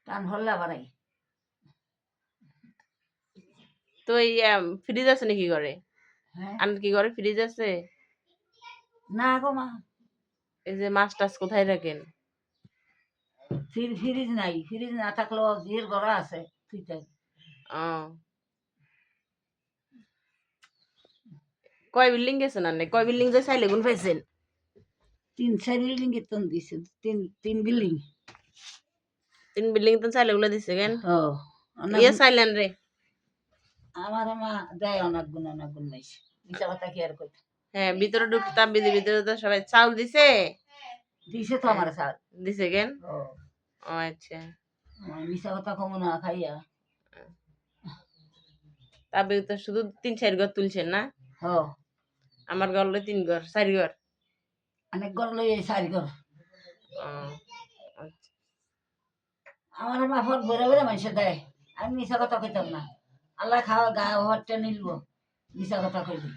টান হল্লা বাড়াই। তো এই ফ্রিজ আছে নাকি ঘরে? হ্যাঁ আর কি ঘরে ফ্রিজ আছে? না গো মা, এই যে মাছ টাছ কোথায় রাখেন? ফ্রিজ নাই, ফ্রিজ না থাকলেও বিয়ের গড়া আছে তুইটাই। ও, কয় বিল্ডিং গেছেন আর কয় বিল্ডিং যে চাইলে গুণ পাইছেন? 3-4 বিল্ডিং বেতন দিছে, তিন বিল্ডিং। 3 বিল্ডিং তো চাইলে গুলো দিছে কেন? ও অনেক ইয়ে চাইলেন রে? আমার মা দেয় অনেক গুণ নাইছে, মিছা কথা কি আর কই। হ্যাঁ, ভিতরে ঢুকতাম, ভিতরে তো সবাই চাউল দিছে। দিছে তো আমার স্যার। দিছে কেন? ও ও আচ্ছা। মিছা কথা কম না খাইয়া। তবে তো শুধু 3-4 ঘর তুলছেন না? হ আমার ঘর হলো 3 ঘর 4 ঘর। অনেক ঘর লই সারি ঘর। ও আচ্ছা। আমার মা ফট বেড়ে বেড়ে মানুষে দেয়, আমি মিছা কথা কইতাম না। আল্লাহ খাওয়া গা হটটা নিলব, মিছা কথা কইলি।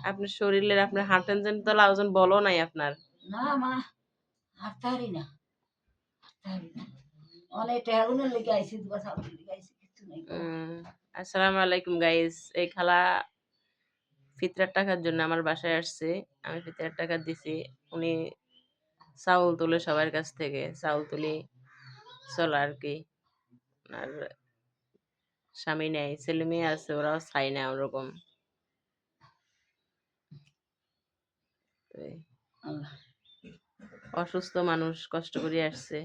আপনার শরীরের আপনার হাঁটেন তো ওজন বলো নাই আপনার? না মা, হাঁটতে হারি না, হাঁটতে হারি না। অনেক টেহাগুনের লেগে আইসি, দুবার সামনে লেগে আইসি, কিছু নাই গো। আসসালামু আলাইকুম গাইস। এই খালা ফিতরার টাকার জন্য আমার বাসায় আসছে। আমি ফিতরার টাকা দিছি। উনি চাউল তুলে সবার কাছ থেকে চাউল তুলি চলো আর কি। আর স্বামী নেই, ছেলে মেয়ে আছে, ওরাও চাই না ওরকম। এই আল্লাহ অসুস্থ মানুষ কষ্ট করে আসছে।